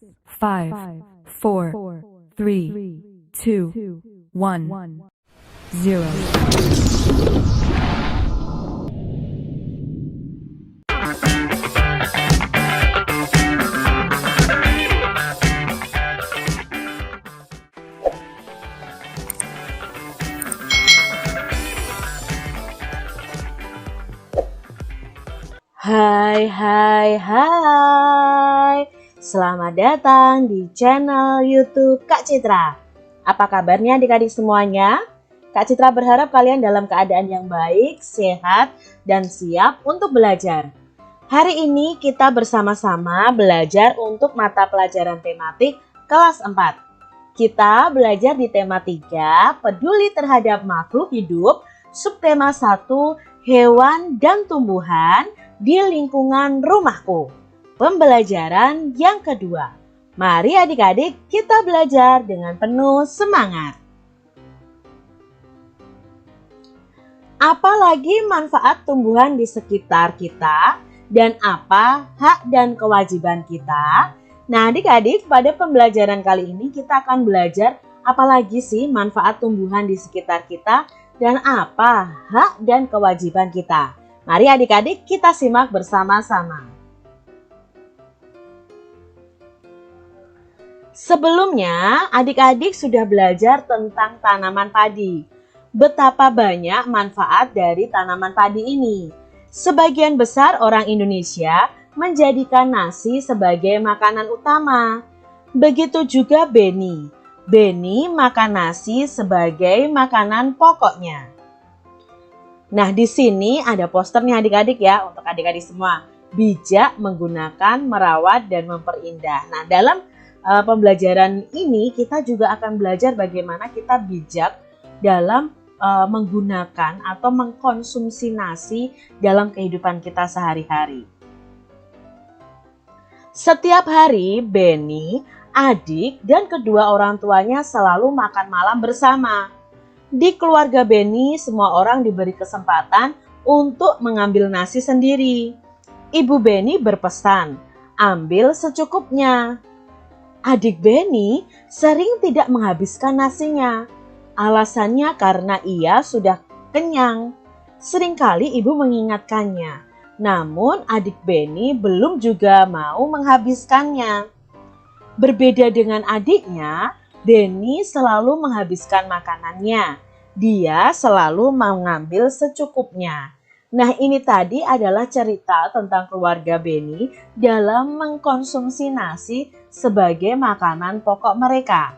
5, 4, 3, 2, 1, 0. Hai. Selamat datang di channel YouTube Kak Citra. Apa kabarnya adik-adik semuanya? Kak Citra berharap kalian dalam keadaan yang baik, sehat, dan siap untuk belajar. Hari ini kita bersama-sama belajar untuk mata pelajaran tematik kelas 4. Kita belajar di tema 3, peduli terhadap makhluk hidup, subtema 1, hewan dan tumbuhan di lingkungan rumahku. Pembelajaran yang kedua. Mari adik-adik kita belajar dengan penuh semangat. Apalagi manfaat tumbuhan di sekitar kita dan apa hak dan kewajiban kita? Nah adik-adik, pada pembelajaran kali ini kita akan belajar apalagi sih manfaat tumbuhan di sekitar kita dan apa hak dan kewajiban kita. Mari adik-adik kita simak bersama-sama. Sebelumnya, adik-adik sudah belajar tentang tanaman padi. Betapa banyak manfaat dari tanaman padi ini. Sebagian besar orang Indonesia menjadikan nasi sebagai makanan utama. Begitu juga Beni. Beni makan nasi sebagai makanan pokoknya. Nah, di sini ada posternya adik-adik ya, untuk adik-adik semua. Bijak menggunakan, merawat, dan memperindah. Nah, dalam pembelajaran ini kita juga akan belajar bagaimana kita bijak dalam menggunakan atau mengkonsumsi nasi dalam kehidupan kita sehari-hari. Setiap hari, Beni, adik, dan kedua orang tuanya selalu makan malam bersama. Di keluarga Beni, semua orang diberi kesempatan untuk mengambil nasi sendiri. Ibu Beni berpesan, ambil secukupnya. Adik Beni sering tidak menghabiskan nasinya. Alasannya karena ia sudah kenyang. Seringkali ibu mengingatkannya. Namun adik Beni belum juga mau menghabiskannya. Berbeda dengan adiknya, Beni selalu menghabiskan makanannya. Dia selalu mengambil secukupnya. Nah, ini tadi adalah cerita tentang keluarga Beni dalam mengkonsumsi nasi sebagai makanan pokok mereka.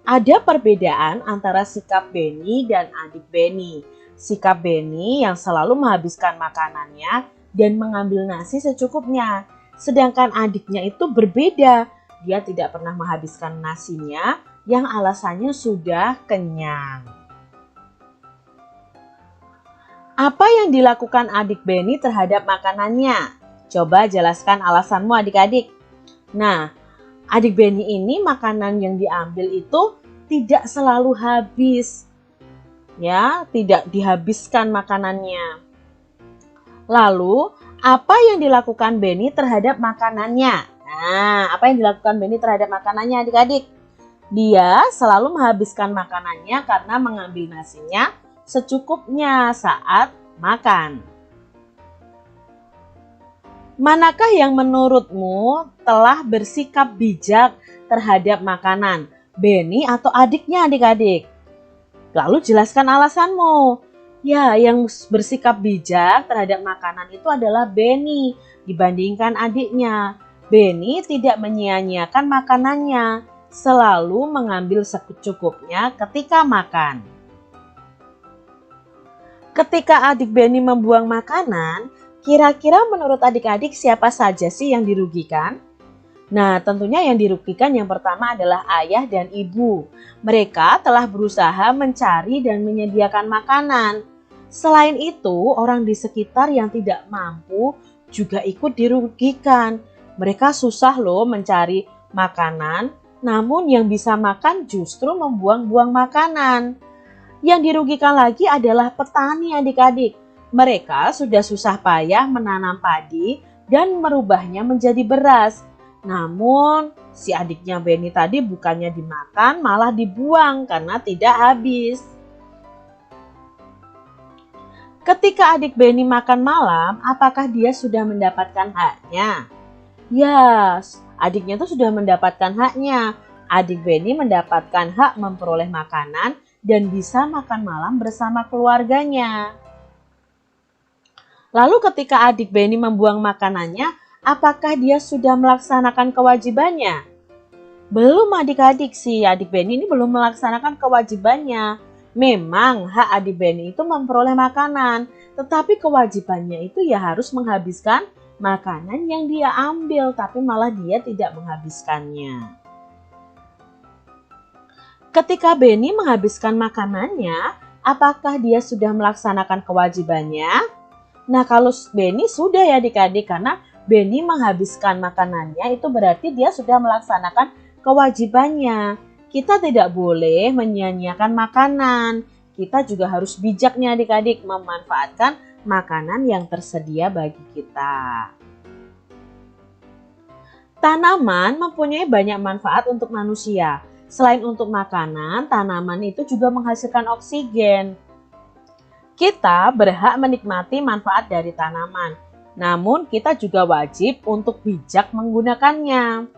Ada perbedaan antara sikap Beni dan adik Beni. Sikap Beni yang selalu menghabiskan makanannya dan mengambil nasi secukupnya. Sedangkan adiknya itu berbeda. Dia tidak pernah menghabiskan nasinya yang alasannya sudah kenyang. Apa yang dilakukan adik Beni terhadap makanannya? Coba jelaskan alasanmu adik-adik. Nah, adik Beni ini makanan yang diambil itu tidak selalu habis. Ya, tidak dihabiskan makanannya. Lalu, apa yang dilakukan Beni terhadap makanannya? Nah, apa yang dilakukan Beni terhadap makanannya adik-adik? Dia selalu menghabiskan makanannya karena mengambil nasinya secukupnya saat makan. Manakah yang menurutmu telah bersikap bijak terhadap makanan? Beni atau adiknya adik-adik? Lalu jelaskan alasanmu. Ya, yang bersikap bijak terhadap makanan itu adalah Beni dibandingkan adiknya. Beni tidak menyia-nyiakan makanannya, selalu mengambil secukupnya ketika makan. Ketika adik Beni membuang makanan, kira-kira menurut adik-adik siapa saja sih yang dirugikan? Nah, tentunya yang dirugikan yang pertama adalah ayah dan ibu. Mereka telah berusaha mencari dan menyediakan makanan. Selain itu, orang di sekitar yang tidak mampu juga ikut dirugikan. Mereka susah loh mencari makanan, namun yang bisa makan justru membuang-buang makanan. Yang dirugikan lagi adalah petani adik-adik. Mereka sudah susah payah menanam padi dan merubahnya menjadi beras. Namun si adiknya Benny tadi bukannya dimakan, malah dibuang karena tidak habis. Ketika adik Benny makan malam, apakah dia sudah mendapatkan haknya? Ya, adiknya tuh sudah mendapatkan haknya. Adik Benny mendapatkan hak memperoleh makanan dan bisa makan malam bersama keluarganya. Lalu ketika adik Benny membuang makanannya, apakah dia sudah melaksanakan kewajibannya? Belum adik-adik sih, adik Benny ini belum melaksanakan kewajibannya. Memang hak adik Benny itu memperoleh makanan, tetapi kewajibannya itu ya harus menghabiskan makanan yang dia ambil, tapi malah dia tidak menghabiskannya. Ketika Benny menghabiskan makanannya, apakah dia sudah melaksanakan kewajibannya? Nah, kalau Benny sudah ya adik-adik, karena Benny menghabiskan makanannya itu berarti dia sudah melaksanakan kewajibannya. Kita tidak boleh menyia-nyiakan makanan. Kita juga harus bijak nih adik-adik memanfaatkan makanan yang tersedia bagi kita. Tanaman mempunyai banyak manfaat untuk manusia. Selain untuk makanan, tanaman itu juga menghasilkan oksigen. Kita berhak menikmati manfaat dari tanaman, namun kita juga wajib untuk bijak menggunakannya.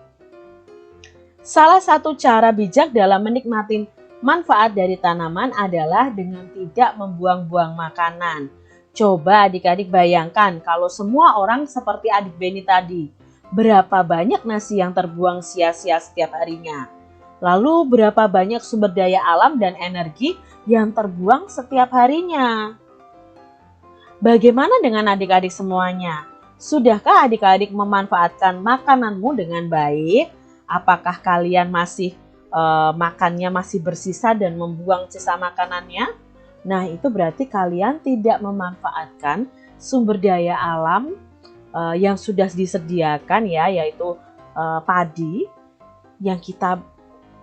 Salah satu cara bijak dalam menikmati manfaat dari tanaman adalah dengan tidak membuang-buang makanan. Coba adik-adik bayangkan kalau semua orang seperti adik Benny tadi, berapa banyak nasi yang terbuang sia-sia setiap harinya? Lalu berapa banyak sumber daya alam dan energi yang terbuang setiap harinya? Bagaimana dengan adik-adik semuanya? Sudahkah adik-adik memanfaatkan makananmu dengan baik? Apakah kalian masih makannya masih bersisa dan membuang sisa makanannya? Nah, itu berarti kalian tidak memanfaatkan sumber daya alam yang sudah disediakan ya, yaitu padi yang kita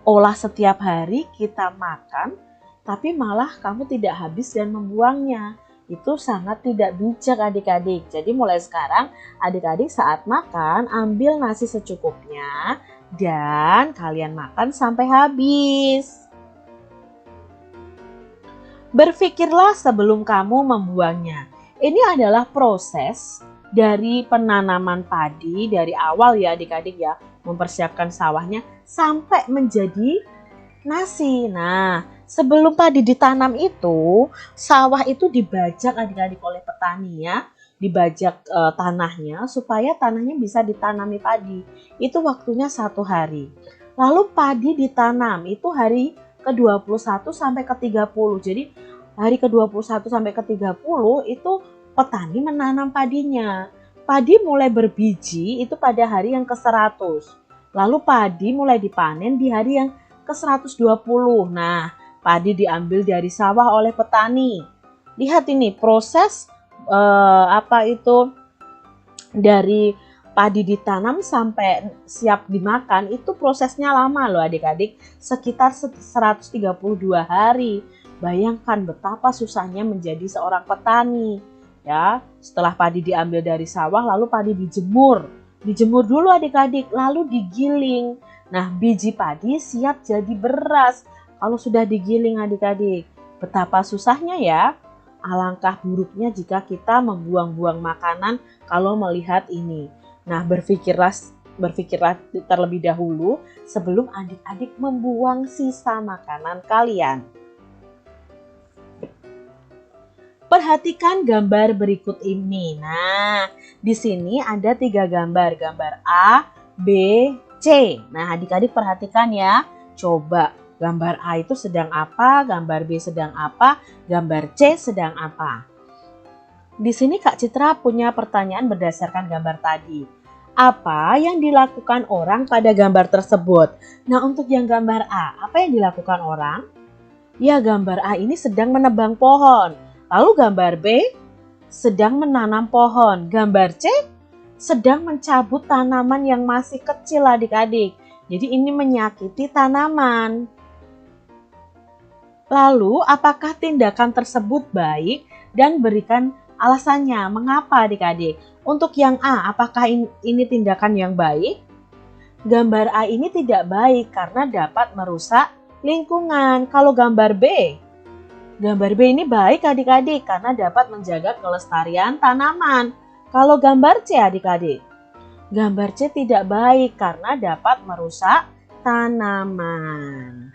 olah setiap hari, kita makan, tapi malah kamu tidak habis dan membuangnya. Itu sangat tidak bijak adik-adik. Jadi mulai sekarang adik-adik saat makan ambil nasi secukupnya dan kalian makan sampai habis. Berpikirlah sebelum kamu membuangnya. Ini adalah proses dari penanaman padi dari awal ya adik-adik ya, mempersiapkan sawahnya sampai menjadi nasi. Nah, sebelum padi ditanam itu, sawah itu dibajak adik-adik oleh petani ya, dibajak tanahnya supaya tanahnya bisa ditanami padi. Itu waktunya 1 hari. Lalu padi ditanam itu hari ke-21 sampai ke-30. Jadi hari ke-21 sampai ke-30 itu petani menanam padinya. Padi mulai berbiji itu pada hari yang ke-100. Lalu padi mulai dipanen di hari yang ke-120. Nah, padi diambil dari sawah oleh petani. Lihat ini proses dari padi ditanam sampai siap dimakan itu prosesnya lama loh adik-adik, sekitar 132 hari. Bayangkan betapa susahnya menjadi seorang petani. Ya, setelah padi diambil dari sawah lalu padi dijemur. Dijemur dulu adik-adik, lalu digiling. Nah, biji padi siap jadi beras kalau sudah digiling adik-adik. Betapa susahnya ya. Alangkah buruknya jika kita membuang-buang makanan kalau melihat ini. Nah, berpikirlah terlebih dahulu sebelum adik-adik membuang sisa makanan kalian. Perhatikan gambar berikut ini. Nah, di sini ada 3 gambar. Gambar A, B, C. Nah, adik-adik perhatikan ya. Coba gambar A itu sedang apa, gambar B sedang apa, gambar C sedang apa. Di sini Kak Citra punya pertanyaan berdasarkan gambar tadi. Apa yang dilakukan orang pada gambar tersebut? Nah, untuk yang gambar A, apa yang dilakukan orang? Ya, gambar A ini sedang menebang pohon. Lalu gambar B sedang menanam pohon. Gambar C sedang mencabut tanaman yang masih kecil adik-adik. Jadi ini menyakiti tanaman. Lalu apakah tindakan tersebut baik dan berikan alasannya. Mengapa adik-adik? Untuk yang A, apakah ini tindakan yang baik? Gambar A ini tidak baik karena dapat merusak lingkungan. Kalau gambar B ini baik adik-adik karena dapat menjaga kelestarian tanaman. Kalau gambar C adik-adik, gambar C tidak baik karena dapat merusak tanaman.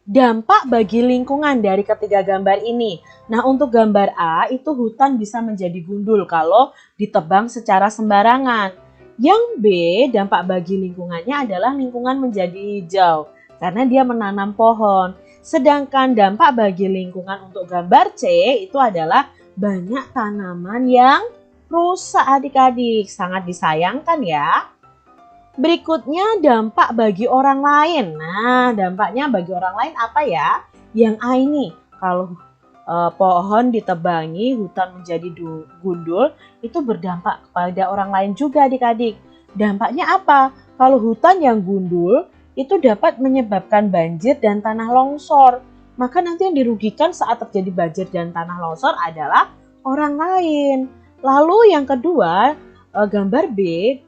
Dampak bagi lingkungan dari ketiga gambar ini. Nah, untuk gambar A itu hutan bisa menjadi gundul kalau ditebang secara sembarangan. Yang B, dampak bagi lingkungannya adalah lingkungan menjadi hijau karena dia menanam pohon. Sedangkan dampak bagi lingkungan untuk gambar C itu adalah banyak tanaman yang rusak adik-adik. Sangat disayangkan ya. Berikutnya dampak bagi orang lain. Nah, dampaknya bagi orang lain apa ya? Yang A ini, kalau pohon ditebangi, hutan menjadi gundul, itu berdampak kepada orang lain juga adik-adik. Dampaknya apa? Kalau hutan yang gundul, itu dapat menyebabkan banjir dan tanah longsor. Maka nanti yang dirugikan saat terjadi banjir dan tanah longsor adalah orang lain. Lalu yang kedua, gambar B,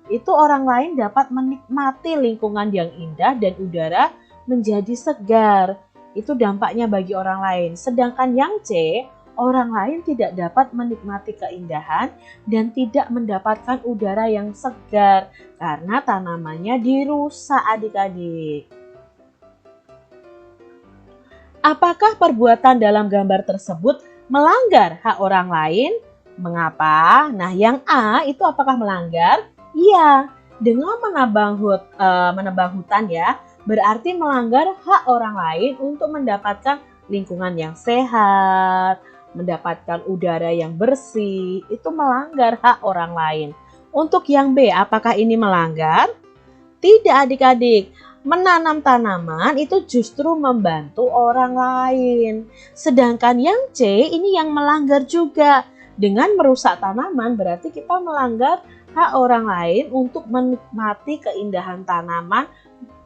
itu orang lain dapat menikmati lingkungan yang indah dan udara menjadi segar. Itu dampaknya bagi orang lain. Sedangkan yang C, orang lain tidak dapat menikmati keindahan dan tidak mendapatkan udara yang segar karena tanamannya dirusak adik-adik. Apakah perbuatan dalam gambar tersebut melanggar hak orang lain? Mengapa? Nah, yang A itu apakah melanggar? Iya, dengan menebang hutan ya, berarti melanggar hak orang lain untuk mendapatkan lingkungan yang sehat, mendapatkan udara yang bersih, itu melanggar hak orang lain. Untuk yang B, apakah ini melanggar? Tidak adik-adik, menanam tanaman itu justru membantu orang lain. Sedangkan yang C ini yang melanggar juga. Dengan merusak tanaman berarti kita melanggar hak orang lain untuk menikmati keindahan tanaman,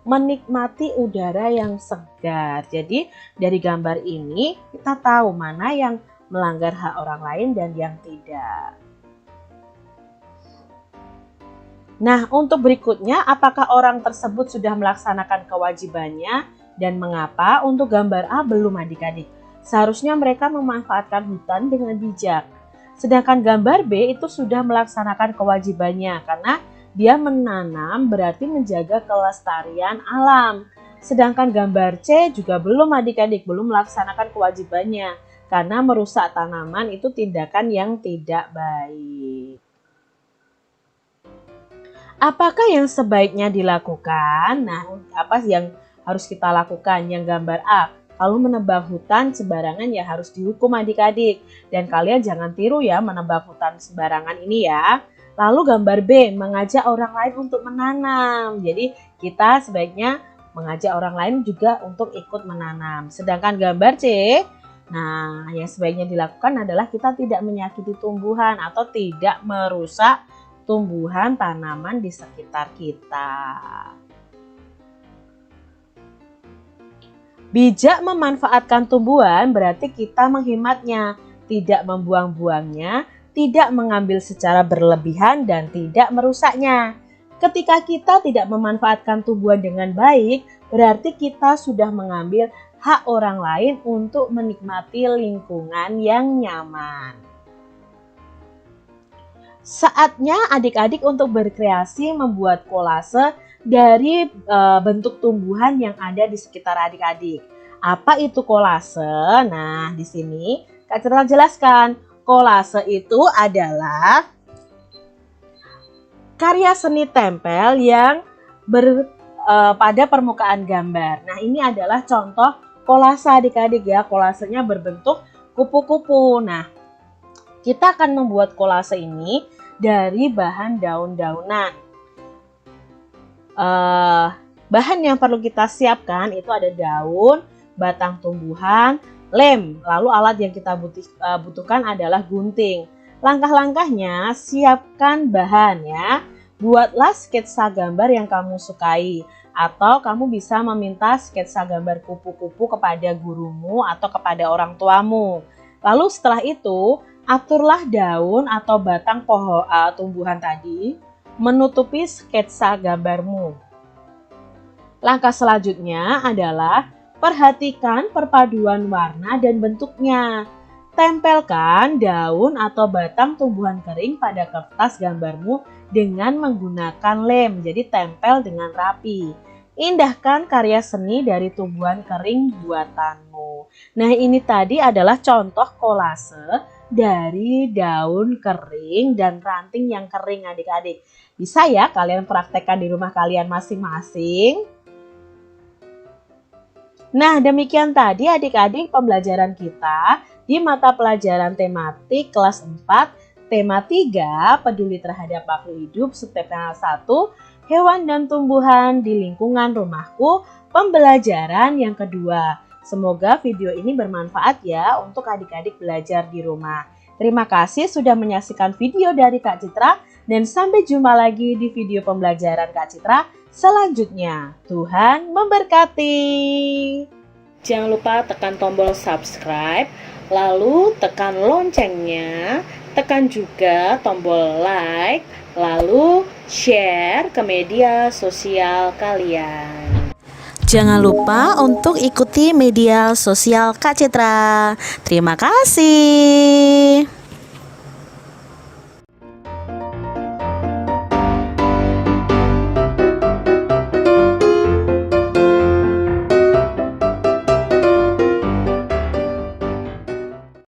menikmati udara yang segar. Jadi dari gambar ini kita tahu mana yang melanggar hak orang lain dan yang tidak. Nah, untuk berikutnya, apakah orang tersebut sudah melaksanakan kewajibannya dan mengapa? Untuk gambar A belum adik-adik. Seharusnya mereka memanfaatkan hutan dengan bijak. Sedangkan gambar B itu sudah melaksanakan kewajibannya karena dia menanam berarti menjaga kelestarian alam. Sedangkan gambar C juga belum adik-adik, belum melaksanakan kewajibannya karena merusak tanaman itu tindakan yang tidak baik. Apakah yang sebaiknya dilakukan? Nah, apa yang harus kita lakukan? Yang gambar A, kalau menebang hutan sembarangan ya harus dihukum adik-adik. Dan kalian jangan tiru ya menebang hutan sembarangan ini ya. Lalu gambar B, mengajak orang lain untuk menanam. Jadi kita sebaiknya mengajak orang lain juga untuk ikut menanam. Sedangkan gambar C, nah yang sebaiknya dilakukan adalah kita tidak menyakiti tumbuhan atau tidak merusak tumbuhan tanaman di sekitar kita. Bijak memanfaatkan tumbuhan berarti kita menghematnya, tidak membuang-buangnya, tidak mengambil secara berlebihan dan tidak merusaknya. Ketika kita tidak memanfaatkan tumbuhan dengan baik, berarti kita sudah mengambil hak orang lain untuk menikmati lingkungan yang nyaman. Saatnya adik-adik untuk berkreasi membuat kolase dari bentuk tumbuhan yang ada di sekitar adik-adik. Apa itu kolase? Nah, di sini Kak Citra jelaskan. Kolase itu adalah karya seni tempel yang pada permukaan gambar. Nah, ini adalah contoh kolase adik-adik ya. Kolasenya berbentuk kupu-kupu. Nah, kita akan membuat kolase ini dari bahan daun-daunan. Bahan yang perlu kita siapkan itu ada daun, batang tumbuhan, lem. Lalu alat yang kita butuhkan adalah gunting. Langkah-langkahnya, siapkan bahan ya. Buatlah sketsa gambar yang kamu sukai. Atau kamu bisa meminta sketsa gambar kupu-kupu kepada gurumu atau kepada orang tuamu. Lalu setelah itu, aturlah daun atau batang tumbuhan tadi. menutupi sketsa gambarmu. Langkah selanjutnya adalah perhatikan perpaduan warna dan bentuknya. Tempelkan daun atau batang tumbuhan kering pada kertas gambarmu dengan menggunakan lem, jadi tempel dengan rapi. Indahkan karya seni dari tumbuhan kering buatanmu. Nah, ini tadi adalah contoh kolase dari daun kering dan ranting yang kering adik-adik. Bisa ya kalian praktekkan di rumah kalian masing-masing. Nah, demikian tadi adik-adik pembelajaran kita di mata pelajaran tematik kelas 4, tema 3, peduli terhadap makhluk hidup, subtema 1, hewan dan tumbuhan di lingkungan rumahku, pembelajaran yang kedua. Semoga video ini bermanfaat ya untuk adik-adik belajar di rumah. Terima kasih sudah menyaksikan video dari Kak Citra dan sampai jumpa lagi di video pembelajaran Kak Citra selanjutnya. Tuhan memberkati. Jangan lupa tekan tombol subscribe, lalu tekan loncengnya, tekan juga tombol like, lalu share ke media sosial kalian. Jangan lupa untuk ikuti media sosial Kak Citra. Terima kasih.